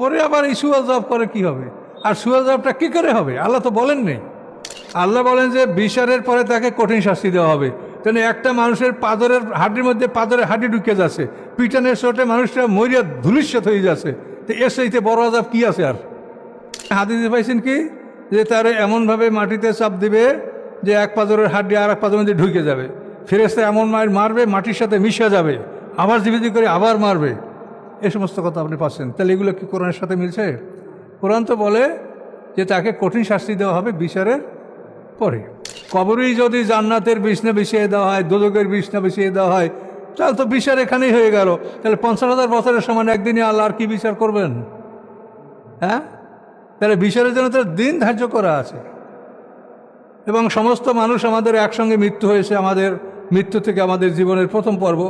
পরে আবার এই সুয়াল জবাব করে কি হবে? আর সুয়াল জবাবটা কী করে হবে? আল্লাহ তো বলেননি। আল্লাহ বলেন যে বিচারের পরে তাকে কঠিন শাস্তি দেওয়া হবে। তেন একটা মানুষের পাদরের হাড্ডির মধ্যে পাদরের হাড্ডি ঢুকে যাচ্ছে, পিটানের চোটে মানুষটা মরিয়া ধুলিস্যাৎ হয়ে যাচ্ছে, তো এর চাইতে বড় আযাব কি আছে? আর হাদিসে পাইছেন কি যে তারে এমনভাবে মাটিতে চাপ দিবে যে এক পাদরের হাড্ডি আর এক পাদরের মধ্যে ঢুকে যাবে, ফেরেশতা এমন মারবে মাটির সাথে মিশে যাবে, আবার জীবিত করে আবার মারবে। এ সমস্ত কথা আপনি পাচ্ছেন। তাহলে এগুলো কি কোরআনের সাথে মিলছে? কোরআন তো বলে যে তাকে কঠিন শাস্তি দেওয়া হবে বিচারের পরে। কবরেই যদি জান্নাতের বিছনা বিছিয়ে দেওয়া হয়, দোজখের বিছনা বিছিয়ে দেওয়া হয়, তাহলে তো বিচার এখানেই হয়ে গেল। তাহলে 50,000 বছরের সমান একদিনই আল্লাহ আর কি বিচার করবেন? হ্যাঁ, তাহলে বিচারের জন্য তো দিন ধার্য করা আছে। এবং সমস্ত মানুষ আমাদের একসঙ্গে মৃত্যু হয়েছে, আমাদের মৃত্যু থেকে আমাদের জীবনের প্রথম পর্ব,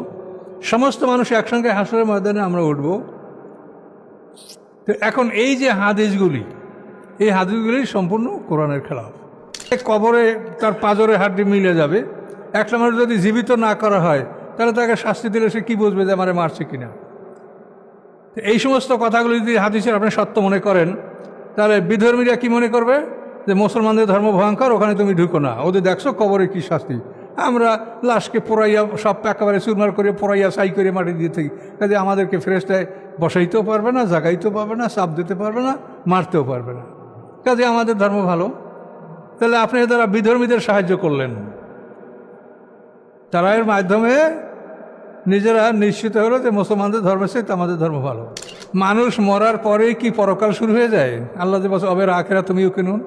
সমস্ত মানুষ একসঙ্গে হাসরের ময়দানে আমরা উঠব। তো এখন এই যে হাদিসগুলি, এই হাদিসগুলি সম্পূর্ণ কোরআনের খেলাফ। কবরে তার পাঁজরে হাড্ডি মিলে যাবে। একটা মানুষ যদি জীবিত না করা হয় তাহলে তাকে শাস্তি দিলে সে কী বুঝবে যে আমারে মারছে কিনা? এই সমস্ত কথাগুলি যদি হাদিসের আপনি সত্য মনে করেন, তাহলে বিধর্মীরা কি মনে করবে? যে মুসলমানদের ধর্ম ভয়ঙ্কর, ওখানে তুমি ঢুকো না, ওদের দেখছো কবরে কি শাস্তি। আমরা লাশকে পোড়াইয়া সব একেবারে চুরমার করে পোড়াইয়া ছাই করে মাটি দিয়ে থাকি, কাজে আমাদেরকে ফেরেশতায় বসাইতেও পারবে না, জাগাইতেও পারবে না, চাপ দিতে পারবে না, মারতেও পারবে না, কাজে আমাদের ধর্ম ভালো। তাহলে আপনি তারা বিধর্মীদের সাহায্য করলেন, তারা এর মাধ্যমে নিজেরা নিশ্চিত হলো যে মুসলমানদের ধর্মের চাইতে আমাদের ধর্ম ভালো। মানুষ মরার পরেই কি পরকাল শুরু হয়ে যায়? আল্লাহ যে বলছে অবের আখেরা তুমিও কিনুন,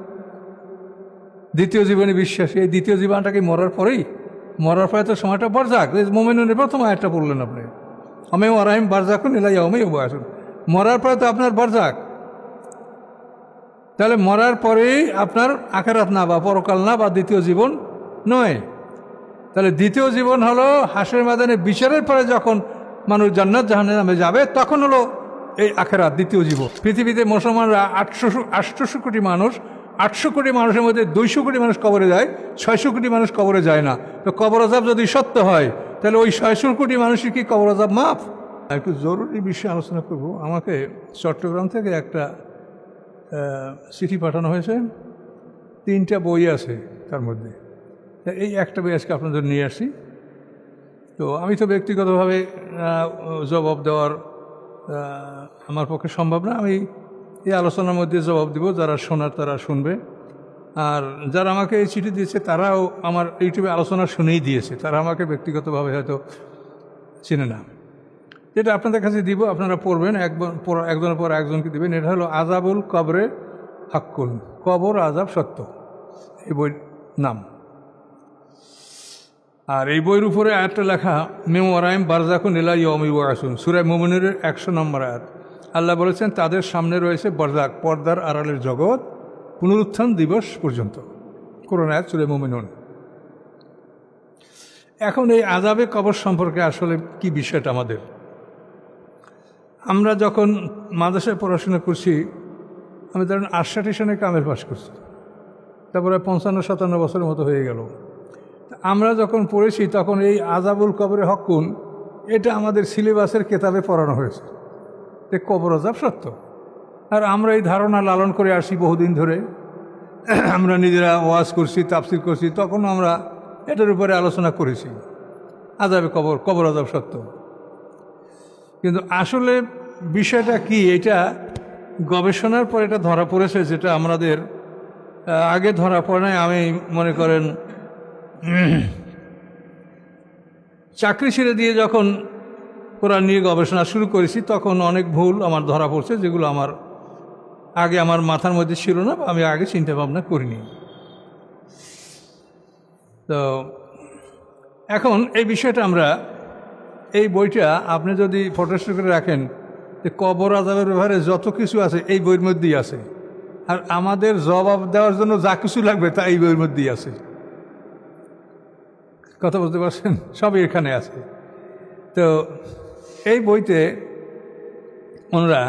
দ্বিতীয় জীবনে বিশ্বাসী। এই দ্বিতীয় জীবনটা কি মরার পরেই? মরার পরে তো সময়টা বারজাক। মুমিনুনের প্রথম আয়াতটা পড়লেন আপনি, আমি ওরাহিম বারজাকুন ইলাইয়া আমি আসুন। মরার পরে তো আপনার বারজাক। তাহলে মরার পরেই আপনার আখেরাত না, বা পরকাল না, বা দ্বিতীয় জীবন নয়। তাহলে দ্বিতীয় জীবন হলো হাসরের ময়দানে বিচারের পরে যখন মানুষ জান্নাত জাহান্নামে যাবে, তখন হলো এই আখেরাত, দ্বিতীয় জীবন। পৃথিবীতে মুসলমানরা 800 কোটি মানুষ, 800 কোটি মানুষের মধ্যে 200 কোটি মানুষ কবরে যায়, 600 কোটি মানুষ কবরে যায় না। তো কবর আযাব যদি সত্য হয়, তাহলে ওই 600 কোটি মানুষের কি কবর আযাব মাফ? একটু জরুরি বিষয়ে আলোচনা করব। আমাকে চট্টগ্রাম থেকে একটা চিঠি পাঠানো হয়েছে, 3টা বই আছে তার মধ্যে। এই একটা বই আজকে আপনাদের নিয়ে আসি। তো আমি তো ব্যক্তিগতভাবে জবাব দেওয়ার আমার পক্ষে সম্ভব না। আমি এই আলোচনার মধ্যে জবাব দিব, যারা শোনার তারা শুনবে। আর যারা আমাকে এই চিঠি দিয়েছে তারাও আমার ইউটিউবে আলোচনা শুনেই দিয়েছে, তারা আমাকে ব্যক্তিগতভাবে হয়তো চেনে না। যেটা আপনাদের কাছে দিব, আপনারা পড়বেন, একজনের পর একজনকে দিবেন। এটা হলো আযাবুল কবরে হাক্কুন, কবর আযাব সত্য, এই বইয়ের নাম। আর এই বইয়ের উপরে আয়াতটা লেখা, মিন ওয়ারাইহিম বারযাকুন ইলা ইয়াউমি ইউবআসুন, সূরা মুমিনুরের 100 নম্বর আয়াত। আল্লাহ বলেছেন তাদের সামনে রয়েছে বারযাক, পর্দার আড়ালের জগৎ, পুনরুত্থান দিবস পর্যন্ত। কোরআন আয়াত, সূরা মুমিনুন। এখন এই আযাবে কবর সম্পর্কে আসলে কি বিষয়টা আমাদের, আমরা যখন মাদ্রাসায় পড়াশোনা করছি, আমি ধরেন 68 সনে কামেল পাস করছি, তারপরে 55-57 বছরের মতো হয়ে গেল। আমরা যখন পড়েছি তখন এই আযাবুল কবরে হাক্কুন এটা আমাদের সিলেবাসের কেতাবে পড়ানো হয়েছে, যে কবর আযাব সত্য। আর আমরা এই ধারণা লালন করে আসি বহুদিন ধরে। আমরা নিজেরা ওয়াজ করছি, তাফসির করছি, তখন আমরা এটার উপরে আলোচনা করেছি, আযাবে কবর আযাব সত্য। কিন্তু আসলে বিষয়টা কি, এটা গবেষণার পর এটা ধরা পড়েছে, যেটা আমাদের আগে ধরা পড়ে নাই। আমি মনে করেন চাকরি ছেড়ে দিয়ে যখন কোরআন নিয়ে গবেষণা শুরু করেছি, তখন অনেক ভুল আমার ধরা পড়ছে, যেগুলো আমার আগে আমার মাথার মধ্যে ছিল না, আমি আগে চিন্তা ভাবনা করিনি। তো এখন এই বিষয়টা আমরা, এই বইটা আপনি যদি ফটোস্টেট করে রাখেন, যে কবর আযাবের ব্যাপারে যত কিছু আছে এই বইয়ের মধ্যেই আছে। আর আমাদের জবাব দেওয়ার জন্য যা কিছু লাগবে তা এই বইয়ের মধ্যেই আছে। কথা বলতে পারছেন? সবই এখানে আছে। তো এই বইতে ওনারা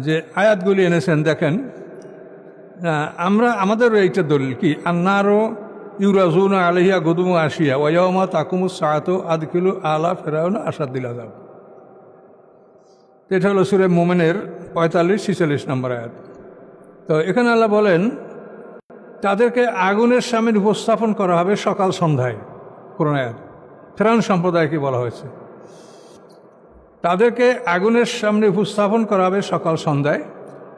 যে আয়াতগুলি এনেছেন দেখেন, আমাদের এইটা দলিল কি, আন্নারও ইউরাজুনা আলাইহা গুদুমু আসিয়া ওয়াইয়াউমা তাকুমুস সাআতু আদখিলু আলা ফিরআউনা আশাদ্দিল আযাব। এটা হলো সূরা মুমিনের 45-46 নম্বর আয়াত। তো এখানে আল্লাহ বলেন তাদেরকে আগুনের সামনে উপস্থাপন করা হবে সকাল সন্ধ্যায়। কোরআন আয়াত ফেরাউন সম্প্রদায়কে বলা হয়েছে, তাদেরকে আগুনের সামনে উপস্থাপন করা হবে সকাল সন্ধ্যায়।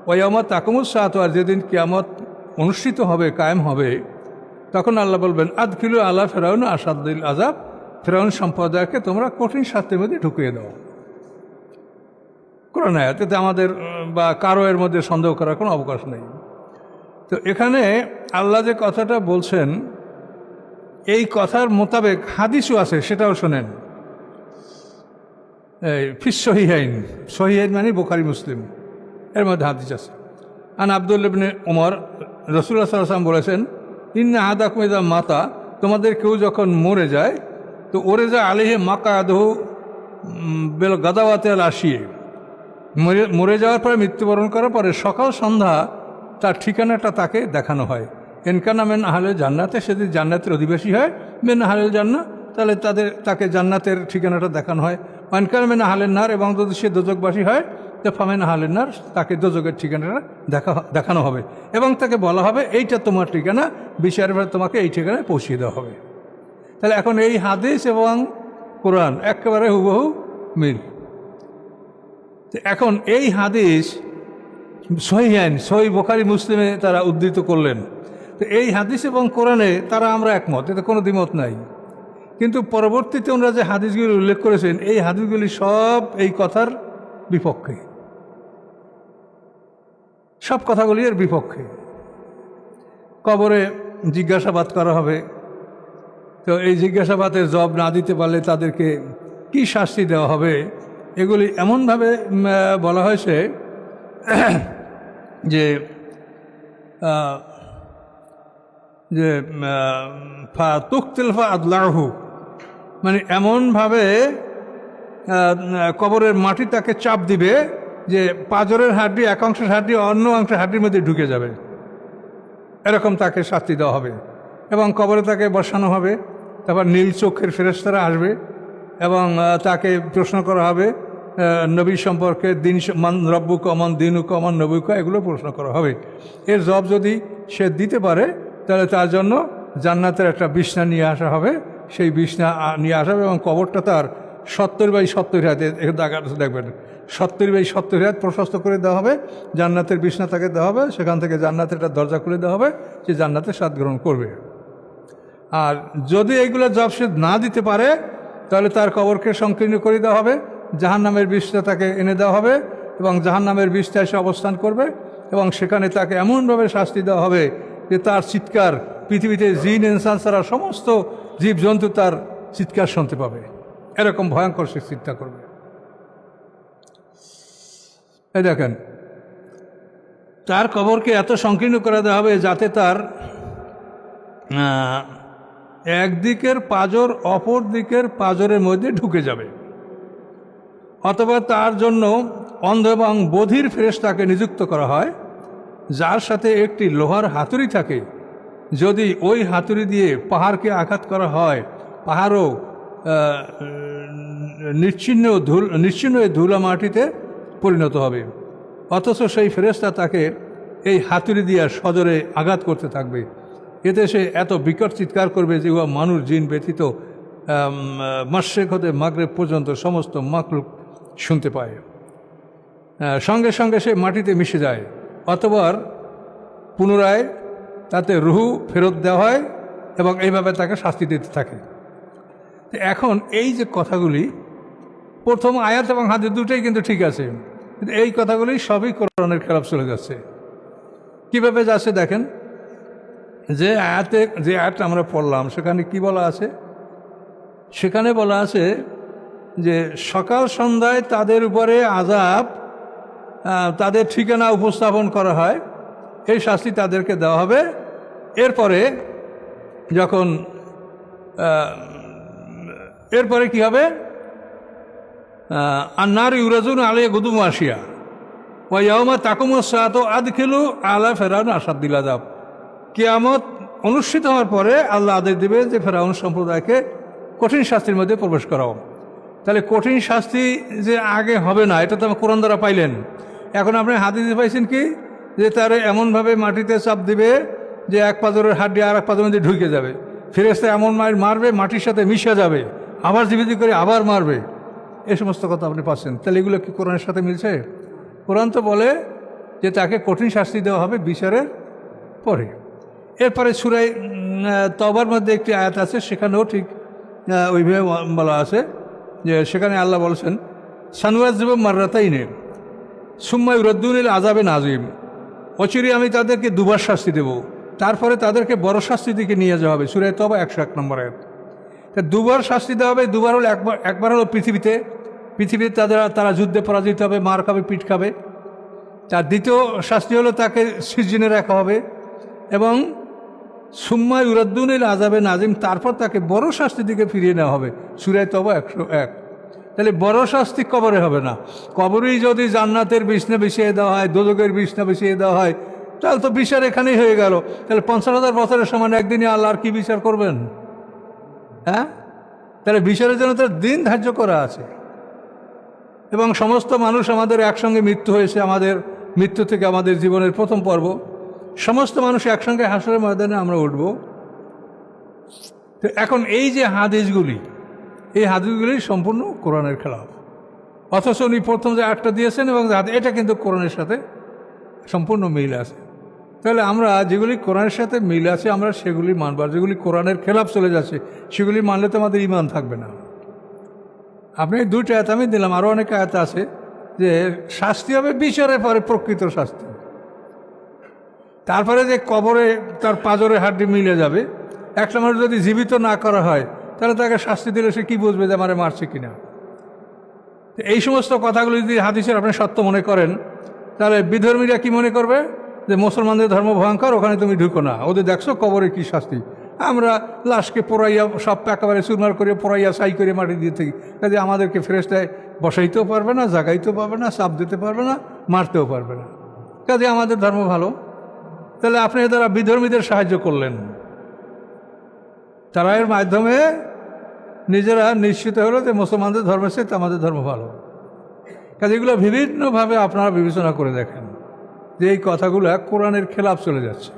ওয়াইয়ামা তাকুমুস সাআতু, আর যেদিন কিয়ামত অনুষ্ঠিত হবে, কায়েম হবে, তখন আল্লাহ বলবেন আদখিলু আলা ফেরাউন আসাদ্দিল আযাব, ফেরাউন সম্প্রদায়কে তোমরা কঠিন শাস্তির মধ্যে ঢুকিয়ে দাও। কোরআন আয়াত, এতে আমাদের বা কারো এর মধ্যে সন্দেহ করার কোনো অবকাশ নেই। তো এখানে আল্লাহ যে কথাটা বলছেন এই কথার মোতাবেক হাদিসও আছে, সেটাও শোনেন। এই ফিস সহিহাইন, সহিহাইন মানে বুখারী মুসলিম, এর মধ্যে হাদিস আছে। আন আব্দুল্লাহ ইবনে উমর, রাসূলুল্লাহ সাল্লাল্লাহু আলাইহি ওয়াসাল্লাম বলেছেন ইন্না আহাদাকুম ইযা মাতা, তোমাদের কেউ যখন মরে যায় তো ওরে যায় আলাইহি মাকআদুহু বিল গাদাওয়াতি আল আশিয়ে, মরে যাওয়ার পরে মৃত্যুবরণ করার পরে সকাল সন্ধ্যা তার ঠিকানাটা তাকে দেখানো হয়। এনকানা মেন আহলেল জান্নাতে, সেদিন জান্নাতের অধিবাসী হয়। মেন আহলেল জান্নাত, তাহলে তাকে জান্নাতের ঠিকানাটা দেখানো হয়। এনকানা মেন আহলেন নার, এবং যদি সে দোজকবাসী হয় তো ফামেন আহলেন নার, তাকে দোজকের ঠিকানাটা দেখানো হবে এবং তাকে বলা হবে এইটা তোমার ঠিকানা, বিচারের পরে তোমাকে এই ঠিকানায় পৌঁছিয়ে দেওয়া হবে। তাহলে এখন এই হাদিস এবং কোরআন একেবারে হুবহু মিল। এখন এই হাদিস সহিহাইন, সহিহ বুখারী মুসলিমে তারা উদ্ধৃত করলেন। তো এই হাদিস এবং কোরআনে তারা আমরা একমত, এতে কোনো দ্বিমত নাই। কিন্তু পরবর্তীতে ওনারা যে হাদিসগুলি উল্লেখ করেছেন এই হাদিসগুলি সব এই কথার বিপক্ষে, সব কথাগুলি এর বিপক্ষে। কবরে জিজ্ঞাসাবাদ করা হবে, তো এই জিজ্ঞাসাবাদের জবাব না দিতে পারলে তাদেরকে কি শাস্তি দেওয়া হবে, এগুলি এমনভাবে বলা হয়েছে যে যে তুকতিলফা আদলাহু, মানে এমনভাবে কবরের মাটি তাকে চাপ দিবে যে পাঁজরের হাড্ডি এক অংশের হাড্ডি অন্য অংশের হাড্ডির মধ্যে ঢুকে যাবে, এরকম তাকে শাস্তি দেওয়া হবে। এবং কবরে তাকে বসানো হবে, তারপর নীল চোখের ফেরেশতারা আসবে এবং তাকে প্রশ্ন করা হবে নবী সম্পর্কে, দিন মান রব্বুকা মান দিনুকা মান নবীকা, এগুলো প্রশ্ন করা হবে। এর জবাব যদি সে দিতে পারে তাহলে তার জন্য জান্নাতের একটা বিছনা নিয়ে আসা হবে, সেই বিছনা নিয়ে আসা হবে এবং কবরটা তার 70/70 হাত, দেখবেন 70/70 হাত প্রশস্ত করে দেওয়া হবে, জান্নাতের বিছনা তাকে দেওয়া হবে, সেখান থেকে জান্নাতের একটা দরজা খুলে দেওয়া হবে, সে জান্নাতের স্বাদ গ্রহণ করবে। আর যদি এইগুলো জবাব সে না দিতে পারে তাহলে তার কবরকে সংকীর্ণ করে দেওয়া হবে, জাহান্নামের বিষটা তাকে এনে দেওয়া হবে এবং জাহান্নামের বিষটা এসে অবস্থান করবে এবং সেখানে তাকে এমনভাবে শাস্তি দেওয়া হবে যে তার চিৎকার পৃথিবীতে জিন ইনসান ছাড়া সমস্ত জীবজন্তু তার চিৎকার শুনতে পাবে, এরকম ভয়ঙ্কর সে চিৎকার করবে। এই দেখেন, তার কবরকে এত সংকীর্ণ করে দেওয়া হবে যাতে তার একদিকের পাঁজর অপর দিকের পাঁজরের মধ্যে ঢুকে যাবে, অথবা তার জন্য অন্ধ এবং বধির ফেরেশতাকে নিযুক্ত করা হয়, যার সাথে একটি লোহার হাতুড়ি থাকে। যদি ওই হাতুড়ি দিয়ে পাহাড়কে আঘাত করা হয়, পাহাড়ও নিশ্চিহ্ন ধুলা মাটিতে পরিণত হবে, অথচ সেই ফেরেশতা তাকে এই হাতুড়ি দিয়ে সজোরে আঘাত করতে থাকবে। এতে সে এত বিকট চিৎকার করবে যে উহা মানুষ জিন ব্যতীত মাশরিক হতে মাগরিব পর্যন্ত সমস্ত মাখলুক শুনতে পায়। সঙ্গে সঙ্গে সে মাটিতে মিশে যায়, অতঃপর পুনরায় তাতে রুহু ফেরত দেওয়া হয় এবং এইভাবে তাকে শাস্তি দিতে থাকে। এখন এই যে কথাগুলি, প্রথম আয়াত এবং হাদিস দুটোই কিন্তু ঠিক আছে, কিন্তু এই কথাগুলি সবই কোরআনের খেলাফ চলে যাচ্ছে। কীভাবে যাচ্ছে দেখেন, যে আয়াতটা আমরা পড়লাম সেখানে কি বলা আছে? সেখানে বলা আছে যে সকাল সন্ধ্যায় তাদের উপরে আযাব, তাদের ঠিকানা উপস্থাপন করা হয়, এই শাস্তি তাদেরকে দেওয়া হবে। এরপরে যখন এরপরে কি হবে? আন্নার ইউরাজুন আলিয়া গুদুম আসিয়া ওয়াইয়াউমা তাকুমুস সাআতু আদখিলু আলা ফিরআউন আসাদ্দিল আযাব। কিয়ামত অনুষ্ঠিত হওয়ার পরে আল্লাহ আদেশ দেবে যে ফেরাউন সম্প্রদায়কে কঠিন শাস্তির মধ্যে প্রবেশ করাও। তাহলে কঠিন শাস্তি যে আগে হবে না, এটা তো কোরআন দ্বারা পাইলেন। এখন আপনি হাদিসে পাইছেন কি যে তারে এমনভাবে মাটিতে চাপ দিবে যে এক পাথরের হাড্ডি আর এক পাথরের মধ্যে ঢুকে যাবে, ফেরেশতা এমন মারবে মাটির সাথে মিশে যাবে, আবার জীবিত করে আবার মারবে, এই সমস্ত কথা আপনি পাচ্ছেন। তাহলে এগুলো কি কোরআনের সাথে মিলছে? কোরআন তো বলে যে তাকে কঠিন শাস্তি দেওয়া হবে বিচারের পরে। এরপরে সূরা তওবার মধ্যে একটি আয়াত আছে, সেখানেও ঠিক ওইভাবে বলা আছে যে সেখানে আল্লাহ বলছেন সানুয়াজ্জিবু মাররাতাইনি সুম্মা ইউরাদ্দুনা ইলা আযাবিন আযীম, অচিরে আমি তাদেরকে দুবার শাস্তি দেব, তারপরে তাদেরকে বড় শাস্তির দিকে নিয়ে যাওয়া হবে। সূরা তওবা 101 নম্বর আয়াত। তা দুবার শাস্তি দেওয়া হবে, দুবার হলো একবার হলো পৃথিবীতে তারা যুদ্ধে পরাজিত হবে, মার খাবে, পিঠ খাবে। তার দ্বিতীয় শাস্তি হলো তাকে সিজনে রাখা হবে, এবং সুম্মা ইউরাদ্দুনা ইলা আযাবিন আযীম, তারপর তাকে বড় শাস্তির দিকে ফিরিয়ে নেওয়া হবে। সূরা তওবা 101। তাহলে বড় শাস্তি কবরে হবে না। কবরেই যদি জান্নাতের বিছনা বিছিয়ে দেওয়া হয়, দোজখের বিছনা বিছিয়ে দেওয়া হয়, তাহলে তো বিচার এখানেই হয়ে গেল। তাহলে 50,000 বছরের সমান একদিনে আল্লাহ আর কি বিচার করবেন? হ্যাঁ, তাহলে বিচারের জন্য তার দিন ধার্য করা আছে। এবং সমস্ত মানুষ আমাদের একসঙ্গে মৃত্যু হয়েছে, আমাদের মৃত্যু থেকে আমাদের জীবনের প্রথম পর্ব, সমস্ত মানুষ একসঙ্গে হাসরের ময়দানে আমরা উঠব। তো এখন এই যে হাদিসগুলি, এই হাদিসগুলি সম্পূর্ণ কোরআনের খেলাফ, অথচ উনি প্রথম যে আটটা দিয়েছেন এবং এটা কিন্তু কোরআনের সাথে সম্পূর্ণ মিল আছে। তাহলে আমরা যেগুলি কোরআনের সাথে মিল আছে আমরা সেগুলি মানব, আর যেগুলি কোরআনের খেলাফ চলে যাচ্ছে সেগুলি মানলে তো আমাদের ঈমান থাকবে না। আপনি দুইটা আয়াত আমি দিলাম, আরও অনেক আয়াত আছে যে শাস্তি হবে বিচারের পরে, প্রকৃত শাস্তি। তারপরে যে কবরে তার পাঁজরে হাড্ডি মিলে যাবে, একটা মানুষ যদি জীবিত না করা হয় তাহলে তাকে শাস্তি দিলে সে কী বুঝবে যে আমারে মারছে কিনা? এই সমস্ত কথাগুলো যদি হাদিসের আপনি সত্য মনে করেন, তাহলে বিধর্মীরা কি মনে করবে যে মুসলমানদের ধর্ম ভয়ঙ্কর, ওখানে তুমি ঢুকো না, ওদের দেখছো কবরে কি শাস্তি। আমরা লাশকে পোড়াইয়া সব একেবারে চুরমার করে পোড়াইয়া ছাই করে মাটি দিয়ে থাকি, কাজে আমাদেরকে ফেরেশতায় বসাইতেও পারবে না, জাগাইতেও পারবে না, চাপ দিতে পারবে না, মারতেও পারবে না, কাজে আমাদের ধর্ম ভালো। তাহলে আপনি তারা বিধর্মীদের সাহায্য করলেন, তারা এর মাধ্যমে নিজেরা নিশ্চিত হলো যে মুসলমানদের ধর্মের চেয়ে আমাদের ধর্ম ভালো। কাজে এগুলো বিভিন্নভাবে আপনারা বিবেচনা করে দেখেন যে এই কথাগুলো কোরআনের খেলাফ চলে যাচ্ছে।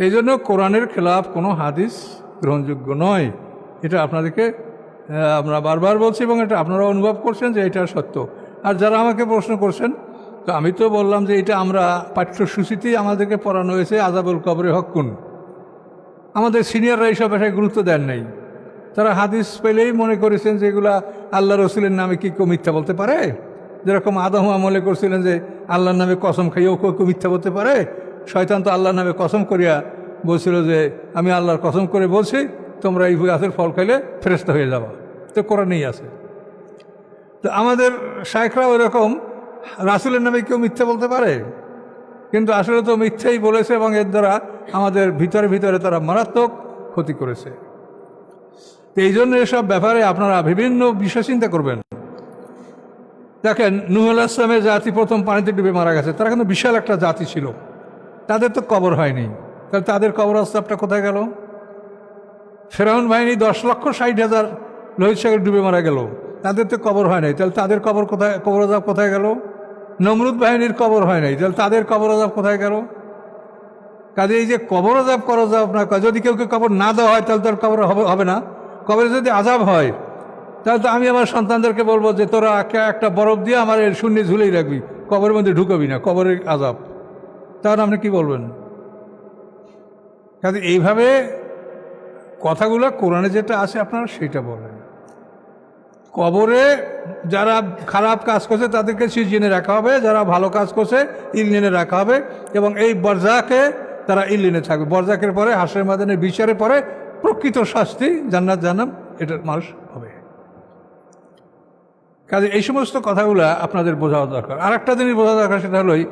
এই জন্য কোরআনের খেলাফ কোনো হাদিস গ্রহণযোগ্য নয়। এটা আপনাদেরকে আমরা বারবার বলছি এবং এটা আপনারা অনুভব করছেন যে এটা সত্য। আর যারা আমাকে প্রশ্ন করছেন, তো আমি তো বললাম যে এটা আমরা পাঠ্যসূচিতেই আমাদেরকে পড়ানো হয়েছে আযাবুল কবরে হক্কুন। আমাদের সিনিয়ররা এইসব বিষয়ে গুরুত্ব দেন নাই। তারা হাদিস পেলেই মনে করেছেন যে এগুলা আল্লাহ রসুলের নামে কি কেউ মিথ্যা বলতে পারে। যেরকম আদম আমলে করছিলেন যে আল্লাহর নামে কসম খাইয়েও কেউ মিথ্যা বলতে পারে। শয়তান তো আল্লাহর নামে কসম করিয়া বলছিল যে আমি আল্লাহর কসম করে বলছি তোমরা এই গাছের ফল খাইলে ফেরেশতা হয়ে যাবা। তো কোরআনেই আছে। তো আমাদের শায়খরা ওই রকম রাসূলের নামে কেউ মিথ্যা বলতে পারে, কিন্তু আসলে তো মিথ্যাই বলেছে এবং এর দ্বারা আমাদের ভিতরে ভিতরে তারা মারাত্মক ক্ষতি করেছে। তো এই জন্য এসব ব্যাপারে আপনারা বিভিন্ন বিষয় চিন্তা করবেন। দেখেন, নূহ আলাইহিস সালামের জাতি প্রথম পানিতে ডুবে মারা গেছে, তারা কিন্তু বিশাল একটা জাতি ছিল, তাদের তো কবর হয়নি। তাহলে তাদের কবর আস্তাবটা কোথায় গেল? ফেরাউন বাহিনী 10,60,000 লোহিত সাগরে ডুবে মারা গেল, তাদের তো কবর হয় নাই, তাহলে তাদের কবর কোথায়? কবর আযাব কোথায় গেল? নমরুদ বাহিনীর কবর হয় নাই, তাহলে তাদের কবর আযাব কোথায় গেল? কাজে এই যে কবর আযাব করা যাবে না, যদি কেউ কবর না দেওয়া হয় তাহলে তার কবর হবে না। কবরে যদি আযাব হয় তাহলে তো আমি আমার সন্তানদেরকে বলবো যে তোরা একটা বরফ দিয়ে আমার এর শূন্যে ঝুলেই রাখবি, কবরের মধ্যে ঢুকাবি না, কবরের আযাব। তাহলে আপনি কি বলবেন? কাজে এইভাবে কথাগুলো কোরআনে যেটা আছে আপনারা সেটা বলেন। কবরে যারা খারাপ কাজ করছে তাদেরকে সিজনে রাখা হবে, যারা ভালো কাজ করছে ইলিনে রাখা হবে, এবং এই বরজাকে তারা ইলিনে থাকবে। বরজাকের পরে হাসরের ময়দানে বিচারের পরে প্রকৃত শাস্তি জান্নাত জাহান্নাম এটা মানুষ হবে। কাজে এই সমস্ত কথাগুলো আপনাদের বোঝা দরকার। আর একটা জিনিস বোঝা দরকার, সেটা হলোই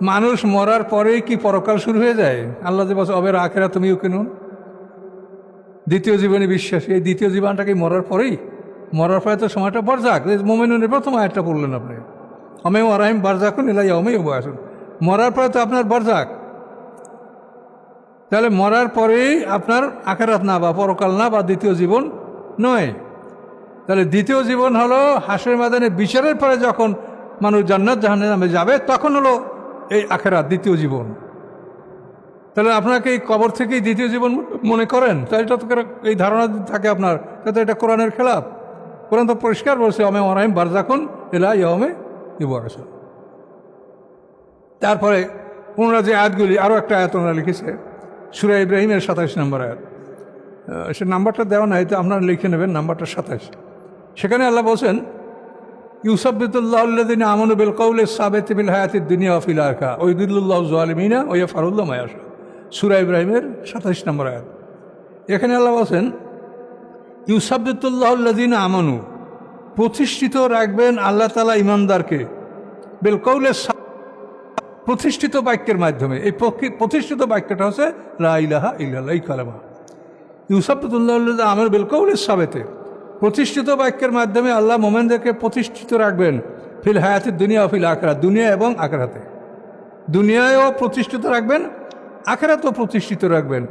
মানুষ মরার পরেই কি পরকাল শুরু হয়ে যায়? আল্লাহ যে বলছে অবের আখেরা তুমিও কিনুন, দ্বিতীয় জীবনে বিশ্বাসী। এই দ্বিতীয় জীবনটা কি মরার পরেই? মরার পরে তো সময়টা বরজাক। মুমিনুনের প্রথম আয়াতটা পড়লেন আপনি, অমেও আরাহিম বারজাকুন ইলা ইয়াউমি ইউবআসুন। মরার পরে তো আপনার বরজাক। তাহলে মরার পরেই আপনার আখিরাত না, বা পরকাল না, বা দ্বিতীয় জীবন নয়। তাহলে দ্বিতীয় জীবন হলো হাসরের ময়দানে বিচারের পরে যখন মানুষ জান্নাত জাহান্নামে যাবে, তখন হলো এই আখেরাত, দ্বিতীয় জীবন। তাহলে আপনাকে এই কবর থেকেই দ্বিতীয় জীবন মনে করেন, তাই এটা তো এই ধারণা থাকে আপনার, তাতে এটা কোরআনের খেলাফ। কোরআন তো পরিষ্কার বলছে, অমে ওরাইম বারজাকুন এলা ইয়মে ইবরাস। তারপরে ওনারা যে আয়াতগুলি, আরও একটা আয়াত ওনারা লিখেছে সূরা ইব্রাহিমের 27 নম্বর আয়াত, সে নাম্বারটা দেওয়া নাই, তো আপনারা লিখে নেবেন, নাম্বারটা 27। সেখানে আল্লাহ বলছেন, ইউসাব্বিতুল্লাহুল্লাযিনা আমানু বিল কওলি সাবিতি ফিল হায়াতিদ দুনিয়া ওয়া ফিল আখিরাহ ওয়া ইউদিল্লুল্লাহু যালিমিনা ওয়া ইয়াফআলুল্লাহু মা ইয়াশা। সূরা ইব্রাহিমের 27 নম্বর আয়াত। এখানে আল্লাহ বলছেন, ইউসাব্বিতুল্লাহুল্লাযিনা আমানু, প্রতিষ্ঠিত রাখবেন আল্লাহ তাআলা ইমানদারকে, বিল কওলি, প্রতিষ্ঠিত বাক্যের মাধ্যমে। এই প্রতিষ্ঠিত বাক্যটা হচ্ছে লা ইলাহা ইল্লাল্লাহ, এই কালেমা। ইউসাব্বিতুল্লাহুল্লাযিনা আমানু বিল কওলি সাবিতি, প্রতিষ্ঠিত বাক্যের মাধ্যমে আল্লাহ মোমেনদেরকে প্রতিষ্ঠিত রাখবেন ফিল হায়াতিদ দুনিয়া ও ফিল আখিরাত, দুনিয়া এবং আখিরাতে। দুনিয়ায়ও প্রতিষ্ঠিত রাখবেন, আখিরাতেও প্রতিষ্ঠিত রাখবেন।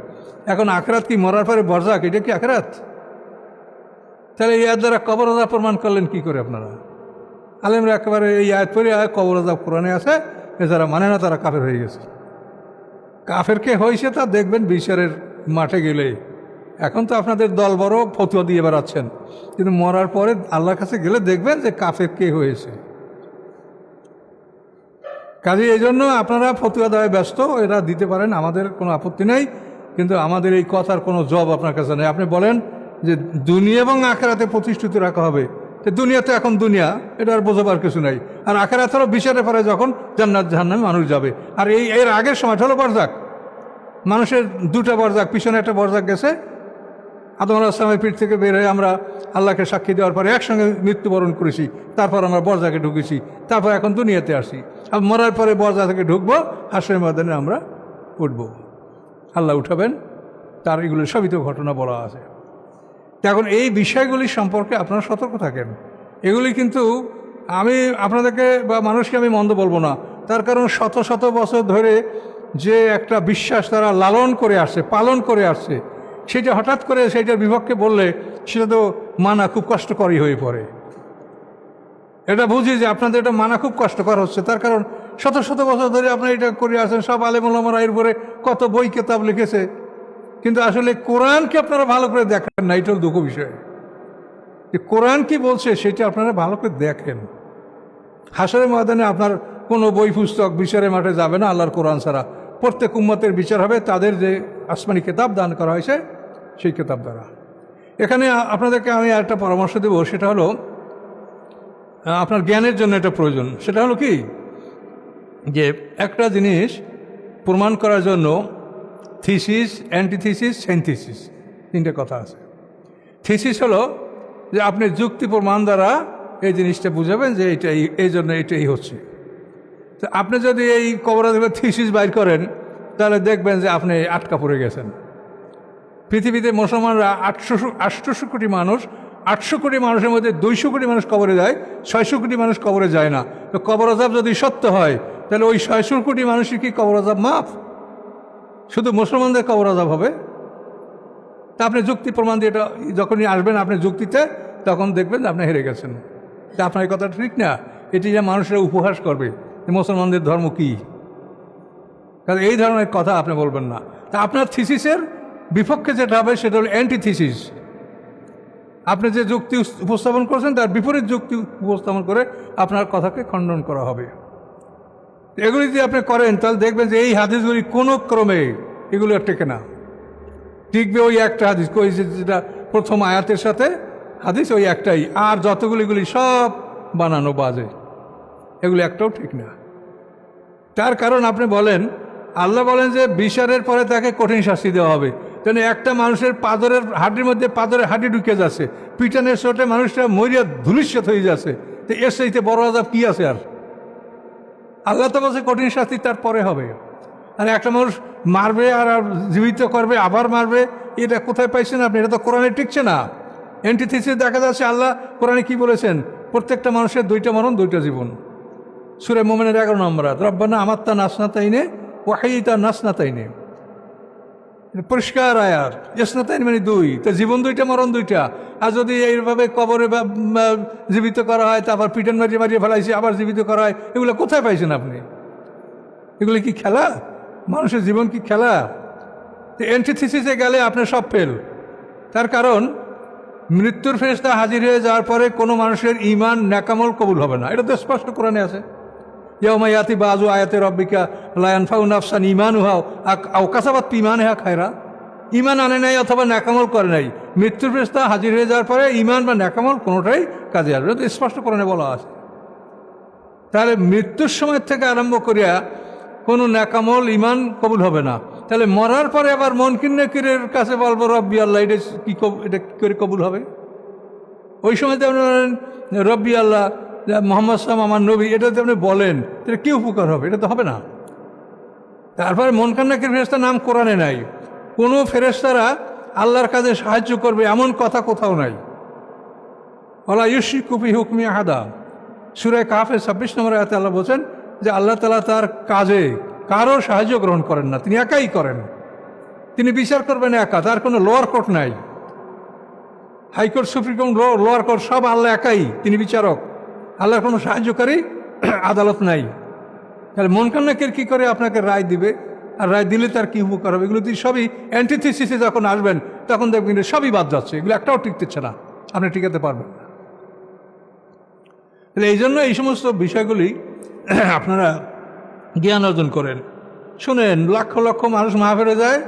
এখন আখিরাত কি মরার পরে বরজাক, এটা কি আখিরাত? তাহলে এই আয়াত দ্বারা কবর আযাব প্রমাণ করলেন কি করে আপনারা? আলেমরা একেবারে এই আয়াত পরে কবর আযাব কোরআনে আছে, যারা মানে না তারা কাফের হয়ে গেছে। কাফের কে হয়েছে তা দেখবেন বিচারের মাঠে গেলে। এখন তো আপনাদের দল বড় ফতুয়া দিয়ে বেড়াচ্ছেন, কিন্তু মরার পরে আল্লাহর কাছে গেলে দেখবেন যে কাফের কে হয়েছে। কাজে এই জন্য আপনারা ফতুয়া দেওয়ায় ব্যস্ত, এরা দিতে পারেন, আমাদের কোনো আপত্তি নেই, কিন্তু আমাদের এই কথার কোনো জবাব আপনার কাছে নেই। আপনি বলেন যে দুনিয়া এবং আখেরাতে প্রতিষ্ঠিত রাখা হবে, তো দুনিয়া তো এখন দুনিয়া, এটা আর বোঝাবার কিছু নাই। আর আখেরাত হলো বিচারের পরে যখন জান্নাত জাহান্নামে মানুষ যাবে। আর এর আগের সময়টা হলো বরজাক। মানুষের দুটা বরজাক, পিছনে একটা বরজাক গেছে, আদম আলাইহিস সালামের পিঠ থেকে বের হয়ে আমরা আল্লাহকে সাক্ষী দেওয়ার পরে একসঙ্গে মৃত্যুবরণ করেছি, তারপর আমরা বরজাকে ঢুকেছি, তারপর এখন দুনিয়াতে আসি। আর মরার পরে বরজা থেকে ঢুকবো, হাসরের ময়দানে আমরা উঠব, আল্লাহ উঠাবেন, তার এগুলো সবই তো ঘটনা বলা আছে। এখন এই বিষয়গুলি সম্পর্কে আপনারা সতর্ক থাকেন। এগুলি কিন্তু আমি আপনাদেরকে বা মানুষকে আমি মন্দ বলবো না, তার কারণ শত শত বছর ধরে যে একটা বিশ্বাস তারা লালন করে আসছে, পালন করে আসছে, সেটা হঠাৎ করে সেইটার বিপক্ষে বললে সেটা তো মানা খুব কষ্টকরই হয়ে পড়ে। এটা বুঝি যে আপনাদের এটা মানা খুব কষ্টকর হচ্ছে, তার কারণ শত শত বছর ধরে আপনারা এটা করে আসেন। সব আলেম ওলামারা এর উপরে কত বই কিতাব লিখেছে, কিন্তু আসলে কোরআনকে আপনারা ভালো করে দেখেন না, এটার দুঃখ বিষয়। কোরআন কি বলছে সেটা আপনারা ভালো করে দেখেন। হাসরের ময়দানে আপনার কোনো বই পুস্তক বিচারের মাঠে যাবে না আল্লাহর কোরআন ছাড়া। প্রত্যেক উম্মতের বিচার হবে তাদের যে আসমানি কিতাব দান করা হয়েছে সেই কিতাব দ্বারা। এখানে আপনাদেরকে আমি একটা পরামর্শ দেব, সেটা হলো আপনার জ্ঞানের জন্য এটা প্রয়োজন। সেটা হলো কি, যে একটা জিনিস প্রমাণ করার জন্য থিসিস, অ্যান্টিথিসিস, সিনথিসিস, তিনটে কথা আছে। থিসিস হলো যে আপনি যুক্তি প্রমাণ দ্বারা এই জিনিসটা বুঝাবেন যে এইটাই, এই জন্য এইটাই হচ্ছে। তো আপনি যদি এই কবরের থিসিস বাইর করেন, তাহলে দেখবেন যে আপনি আটকা পড়ে গেছেন। পৃথিবীতে মুসলমানরা 800 কোটি মানুষ, 800 কোটি মানুষের মধ্যে 200 কোটি মানুষ কবরে যায়, 600 কোটি মানুষ কবরে যায় না। তো কবর আযাব যদি সত্য হয়, তাহলে ওই 600 কোটি মানুষের কি কবর আযাব মাফ? শুধু মুসলমানদের কবর আযাব হবে? তা আপনি যুক্তি প্রমাণ দিয়ে এটা যখনই আসবেন আপনি যুক্তিতে, তখন দেখবেন যে আপনি হেরে গেছেন। তা আপনার এই কথাটা ঠিক না। এটি যে মানুষরা উপহাস করবে যে মুসলমানদের ধর্ম কী, কারণ এই ধরনের কথা আপনি বলবেন না। তা আপনার থিসিসের বিপক্ষে যেটা হবে সেটা হলো অ্যান্টিথিসিস। আপনি যে যুক্তি উপস্থাপন করছেন তার বিপরীত যুক্তি উপস্থাপন করে আপনার কথাকে খণ্ডন করা হবে। এগুলি যদি আপনি করেন তাহলে দেখবেন যে এই হাদিসগুলি কোনো ক্রমে এগুলো আর টেকে না। টিকবে ওই একটা হাদিস, ওই যেটা প্রথম আয়াতের সাথে হাদিস ওই একটাই, আর যতগুলিগুলি সব বানানো বাজে, এগুলি একটাও ঠিক না। তার কারণ আপনি বলেন, আল্লাহ বলেন যে বিচারের পরে তাকে কঠিন শাস্তি দেওয়া হবে। তেন একটা মানুষের পাদরের হাড্ডির মধ্যে পাদরের হাড্ডি ঢুকে যাচ্ছে, পিটানের চোটে মানুষটা মরিয়া ধুলিস্যাৎ হয়ে যাচ্ছে, তো এর চাইতে বড় আযাব কি আছে? আর আল্লাহ তো বলছে কঠিন শাস্তি তার পরে হবে। আর একটা মানুষ মারবে আর জীবিত করবে, আবার মারবে, এটা কোথায় পাইছেন আপনি? এটা তো কোরআনে টিকছে না। অ্যান্টিথিসিস দেখা যাচ্ছে আল্লাহ কোরআনে কি বলেছেন, প্রত্যেকটা মানুষের 2টা মরণ 2টা জীবন। সূরা মুমিনের 11 নম্বর আয়াত, রব্বানা আমাত্তা নাসনাতাইনে ওয়াহিয়িতা নাসনাতাইনে, পরিষ্কার আয়াত। ইসনাতাইন মানে 2, তো জীবন 2টা মরণ 2টা। আর যদি এইভাবে কবরে জীবিত করা হয়, তারপর পিটন মারিয়ে মারিয়ে ফেলাইছে, আবার জীবিত করা হয়, এগুলো কোথায় পাইছেন আপনি? এগুলো কি খেলা? মানুষের জীবন কি খেলা? অ্যান্টিথিসিসে গেলে আপনার সব ফেল। তার কারণ মৃত্যুর ফেরেশতা হাজির হয়ে যাওয়ার পরে কোনো মানুষের ঈমান নেকামল কবুল হবে না। এটা তো স্পষ্ট কোরআনে আছে, ইয়াউমা ইয়াতি বাযু আয়াতি রাব্বিকা লা ইয়ানফাউ নাফসান ঈমানুহা আও কাসাবাত ঈমানুহা খায়রা। ঈমান আনে নাই অথবা নেকামল করে নাই, মৃত্যুর ফেরেশতা হাজির হয়ে যাওয়ার পরে ঈমান বা নেকামল কোনোটাই কাজে আসবে। এটা তো স্পষ্ট কোরআনে বলা আছে। তাহলে মৃত্যুর সময় থেকে আরম্ভ করিয়া কোনো নেকামল ঈমান কবুল হবে না। তাহলে মরার পরে আবার মনকির নেকিরের কাছে বলবো রব্বি আল্লাহ, এটা কি করে কবুল হবে? ওই সময় তো আপনি বলেন রব্বি আল্লাহ মোহাম্মদ সালাম আমার নবী, এটা যদি আপনি বলেন তাহলে কি উপকার হবে? এটা তো হবে না। তারপরে মনকার নেকির ফেরেশতার নাম কোরআনে নাই। কোনো ফেরেশতারা আল্লাহর কাজে সাহায্য করবে এমন কথা কোথাও নাই। ওয়ালা ইউশরিকু ফি হুকমি আহাদা, সূরা কাহফের 26 নম্বর আয়াতে আল্লাহ বলছেন যে আল্লাহ তাআলা তার কাজে কারো সাহায্য গ্রহণ করেন না, তিনি একাই করেন। তিনি বিচার করবেন একা, তার কোনো লোয়ার কোর্ট নাই। High court, supreme court, lower court সব আল্লাহ একাই, তিনি বিচারক। আল্লাহর কোনো সাহায্যকারী আদালত নাই। তাহলে মনকার নেকির কী করে আপনাকে রায় দিবে? আর রায় দিলে তার কী উপকার হবে? এগুলো সবই অ্যান্টিথিসিসে যখন আসবেন তখন দেখবেন সবই বাদ যাচ্ছে, এগুলো একটাও টিকতেছে না, আপনি টিকাতে পারবেন না। তাহলে এই জন্য এই সমস্ত বিষয়গুলি আপনারা জ্ঞান অর্জন করেন, শোনেন। লক্ষ লক্ষ মানুষ মাহফিলে যায়,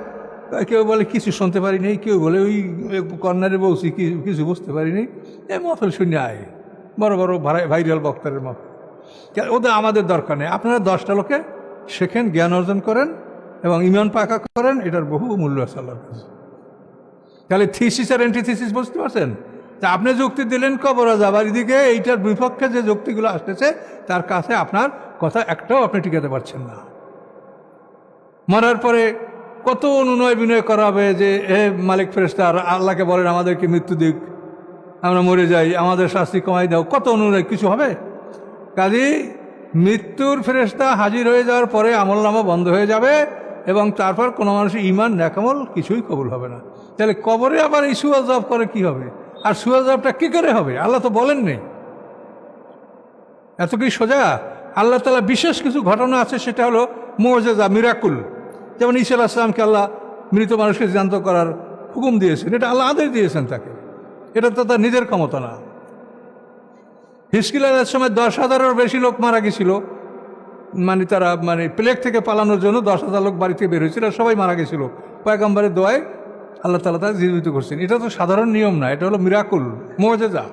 কেউ বলে কিছু শুনতে পারিনি, কেউ বলে ওই কর্নারে বলছি কিছু বুঝতে পারিনি। এই মাহফিল শুনে আয়, বড় বড় ভাইরাল বক্তারের মাহফিল। ওদের আমাদের দরকার নেই। আপনারা 10টা লোকে শেখেন, জ্ঞান অর্জন করেন এবং ইমান পাকা করেন, এটার বহু মূল্য আছে আল্লাহর কাছে। তাহলে থিসিস আর অ্যান্টিথিসিস বুঝতে পারছেন? তা আপনি যুক্তি দিলেন কবর যাবার দিকে, এইটার বিপক্ষে যে যুক্তিগুলো আসতেছে তার কাছে আপনার কথা একটাও আপনি টিকাতে পারছেন না। মরার পরে কত অনুনয় বিনয় করা হবে যে হে মালিক ফেরেশতা, আল্লাহকে বলেন আমাদেরকে মৃত্যু দিক, আমরা মরে যাই, আমাদের শাস্তি কমাই দাও, কত অনুনয়, কিছু হবে? কাজেই মৃত্যুর ফেরেশতা হাজির হয়ে যাওয়ার পরে আমলনামা বন্ধ হয়ে যাবে এবং তারপর কোনো মানুষের ঈমান নেকামল কিছুই কবুল হবে না। তাহলে কবরে আবার এই সুয়াজাব করে কি হবে? আর সুয়াজাবটা কী করে হবে? আল্লাহ তো বলেন নেই। এত কি সোজা? আল্লাহ তাআলা বিশেষ কিছু ঘটনা আছে, সেটা হলো মুআজিজা, মিরাকুল। যেমন ঈসা আলাইহিস সালামকে আল্লাহ মৃত মানুষকে জ্যান্ত করার হুকুম দিয়েছেন, এটা আল্লাহ আদেশ দিয়েছেন তাকে, এটা তো তার নিজের ক্ষমতা না। হিজকিলের সময় 10,000-এর বেশি লোক মারা গেছিল, তারা প্লেগ থেকে পালানোর জন্য 10,000 লোক বাড়ি থেকে বের হয়েছিল, সবাই মারা গেছিল। পয়গম্বরের দোয়ায় আল্লাহ তাআলা তারা জীবিত করছেন। এটা তো সাধারণ নিয়ম না, এটা হলো মিরাকুল, মুআজিজা।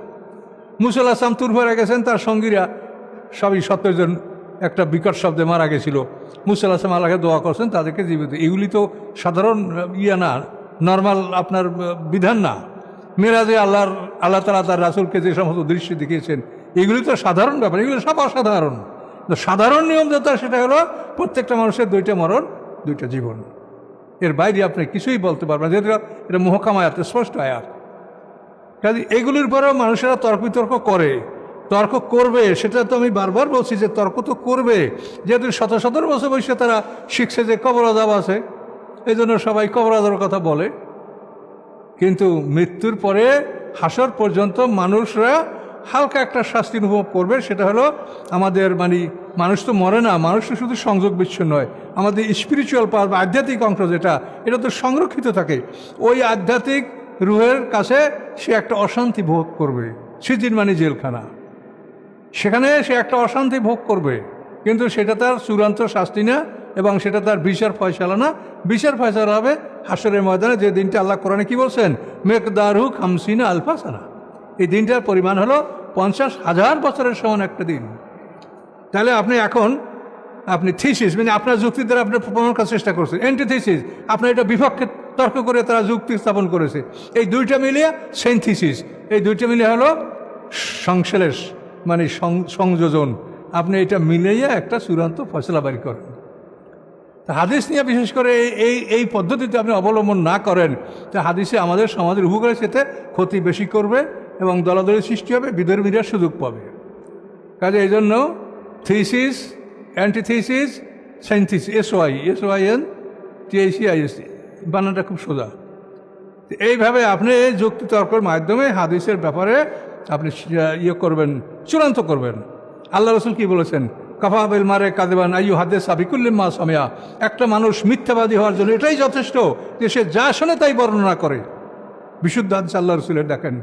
মুসা আলাইহিস সালাম তুর ভরে গেছেন, তার সঙ্গীরা সবই 70 জন একটা বিকট শব্দে মারা গেছিল। মুসা আলাইহিস সালাম আল্লাহকে দোয়া করছেন তাদেরকে জীবিত। এগুলি তো সাধারণ না, নর্মাল আপনার বিধান না। মেরাজে আল্লাহ তাআলা তার রাসূলকে যে সমস্ত দৃশ্য দেখিয়েছেন, এগুলি তো সাধারণ ব্যাপার, এগুলি সব অসাধারণ। সাধারণ নিয়ম যেটা, সেটা হলো প্রত্যেকটা মানুষের 2টা মরণ, 2টা জীবন। এর বাইরে আপনি কিছুই বলতে পারবেন না, যেহেতু এটা মুহকাম আয়াত, স্পষ্ট আয়াত। কাজে এগুলির পরেও মানুষেরা তর্ক বিতর্ক করে, তর্ক করবে, সেটা তো আমি বারবার বলছি যে তর্ক তো করবে। যেহেতু 17 বছর বয়সে তারা শিখছে যে কবর আযাব আছে, এই জন্য সবাই কবর আযাবের কথা বলে। কিন্তু মৃত্যুর পরে হাসর পর্যন্ত মানুষরা হালকা একটা শাস্তি অনুভব করবে, সেটা হলো আমাদের মানুষ তো মরে না, মানুষ তো শুধু সংযোগ বিচ্ছিন্ন নয়, আমাদের স্পিরিচুয়াল পাওয়ার বা আধ্যাত্মিক অংশ যেটা, এটা তো সংরক্ষিত থাকে। ওই আধ্যাত্মিক রুহের কাছে সে একটা অশান্তি ভোগ করবে। সিজিন জেলখানা, সেখানে সে একটা অশান্তি ভোগ করবে, কিন্তু সেটা তার চূড়ান্ত শাস্তি না এবং সেটা তার বিচার ফয়সালা না। বিচার ফয়সালা হবে হাসরের ময়দানে, যে দিনটা আল্লাহ কোরআনে কি বলছেন, মেকদারহু 50 আলফা সানা। এই দিনটার পরিমাণ হলো 50,000 বছরের সমান একটা দিন। তাহলে আপনি থিসিস আপনার যুক্তি দ্বারা আপনি প্রমাণ করার চেষ্টা করছেন, অ্যান্টিথিসিস আপনার এটা বিপক্ষে তর্ক করে তারা যুক্তি স্থাপন করেছে। এই 2টা মিলিয়ে সিনথিসিস, এই 2টা মিলিয়ে হলো সংশ্লেষ, সংযোজন। আপনি এটা মিলিয়ে একটা চূড়ান্ত ফয়সালা বাড়ি করেন। তা হাদিস নিয়ে বিশেষ করে এই পদ্ধতিতে আপনি অবলম্বন না করেন, তা হাদিসে আমাদের সমাজের উপকারের সাথে ক্ষতি বেশি করবে এবং দলাদলি সৃষ্টি হবে, বিধর্মীরা সুযোগ পাবে। কাজে এই জন্য থিসিস, অ্যান্টিথিসিস, সাইনথিসিস, SOIN TICIS বানানটা খুব সোজা। এইভাবে আপনি যুক্তি তর্কের মাধ্যমে হাদিসের ব্যাপারে আপনি করবেন, চূড়ান্ত করবেন। আল্লাহ রসুল কি বলেছেন? কাফা বিল মারে কাযিবান আইয়ু হাদিস বিকুল্লি মা সামিয়া। একটা মানুষ মিথ্যাবাদী হওয়ার জন্য এটাই যথেষ্ট যে সে যা শোনে তাই বর্ণনা করে। বিশুদ্ধ হাদিস আল্লাহ রসুলের দেখেন,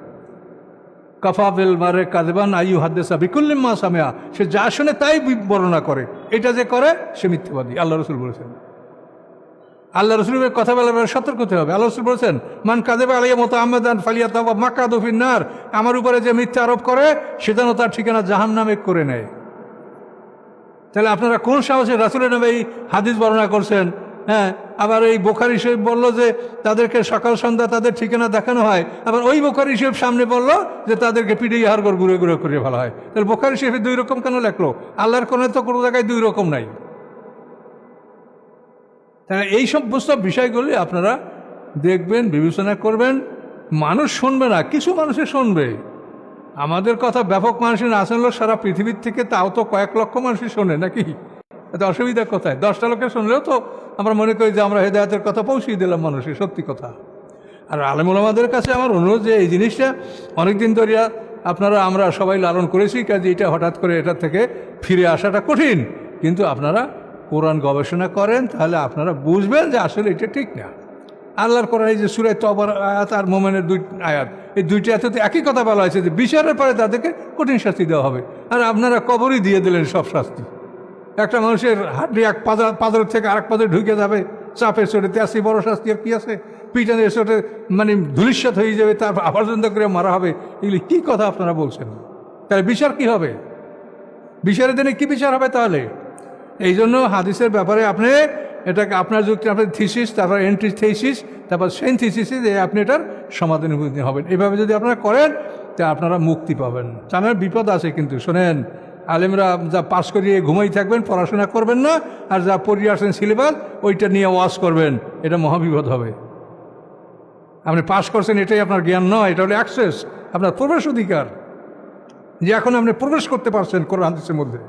কাফা বিল মারে কাযিবান আইয়ু হাদিস বিকুল্লি মা সামিয়া। সে যা শোনে তাই বর্ণনা করে, এটা যে করে সে মিথ্যাবাদী, আল্লাহ রসুল বলেছেন। আল্লাহ রসুলের কথা বলার সতর্ক হতে হবে। আল্লাহ রসুল বলেছেন, মান কাযিবা আলাইয়া মুতাআম্মিদান ফালিয়াতাওয়া মাকআদু ফিন্নার। আমার উপরে যে মিথ্যা আরোপ করে সে যেন তার ঠিকানা জাহান্নামে করে নেয়। তাহলে আপনারা কোন সাহসে রাসূলের নামে এই হাদিস বর্ণনা করছেন? হ্যাঁ, আবার এই বুখারী শরীফ বলল যে তাদেরকে সকাল সন্ধ্যা তাদের ঠিকানা দেখানো হয়, আবার ওই বুখারী শরীফ সামনে বলল যে তাদেরকে পিটিয়ে হাড়গোড় ঘুরে ঘুরে করে ফেলা হয়। তাহলে বুখারী শরীফে দুই রকম কেন লেখলো? আল্লাহর কোরআনে তো কোনো জায়গায় দুই রকম নাই। তাহলে এই সমস্ত বিষয়গুলি আপনারা দেখবেন, বিবেচনা করবেন। মানুষ শুনবে না, কিছু মানুষে শুনবে। আমাদের কথা ব্যাপক মানুষের না শুনলো সারা পৃথিবীর থেকে, তাও তো কয়েক লক্ষ মানুষই শোনে নাকি? এত অসুবিধা কোথায়? 10টা লোকে শুনলেও তো আমরা মনে করি যে আমরা হেদায়েতের কথা পৌঁছিয়ে দিলাম মানুষের, সত্যি কথা। আর আলেম ওলামাদের কাছে আমার অনুরোধ যে এই জিনিসটা অনেকদিন ধরে আমরা সবাই লালন করেছি, কাজে এটা হঠাৎ করে এটা থেকে ফিরে আসাটা কঠিন। কিন্তু আপনারা কোরআন গবেষণা করেন, তাহলে আপনারা বুঝবেন যে আসলে এটা ঠিক না। আল্লাহর কোরআন এই যে সূরা তওবার আয়াত আর মোমেনের 2 আয়াত, এই 2টি আয়াতে একই কথা বলা হয়েছে যে বিচারের পরে তাদেরকে কঠিন শাস্তি দেওয়া হবে। আর আপনারা কবরই দিয়ে দিলেন সব শাস্তি। একটা মানুষের হাড্ডি এক পাদর থেকে আরেক পাদরে ঢুকে যাবে, চাপের চোটেতে আসি বড় শাস্তি আর কি আছে? পিটানের চোটে মানে ধূলিসাৎ হয়ে যাবে, তারপর আপার্জন্ত করে মারা হবে। এগুলি কী কথা আপনারা বলছেন? তাহলে বিচার কি হবে? বিচারের দিনে কি বিচার হবে তাহলে? এই জন্য হাদিসের ব্যাপারে আপনি এটাকে আপনার যুক্তি, আপনার থিসিস, তারপর এন্টিথিসিস, তারপর সেন্থিসিসে যে আপনি এটার সমাধান হবেন। এভাবে যদি আপনারা করেন তা আপনারা মুক্তি পাবেন। আমার বিপদ আছে কিন্তু, শোনেন, আলেমরা যা পাস করিয়ে ঘুমাই থাকবেন, পড়াশোনা করবেন না, আর যা পড়িয়ে আসেন সিলেবাস ওইটা নিয়ে ওয়াজ করবেন, এটা মহাবিপদ হবে। আপনি পাস করছেন এটাই আপনার জ্ঞান নয়, এটা হলো অ্যাক্সেস, আপনার প্রবেশ অধিকার, যে এখন আপনি প্রবেশ করতে পারছেন কোরআন হাদিসের মধ্যে।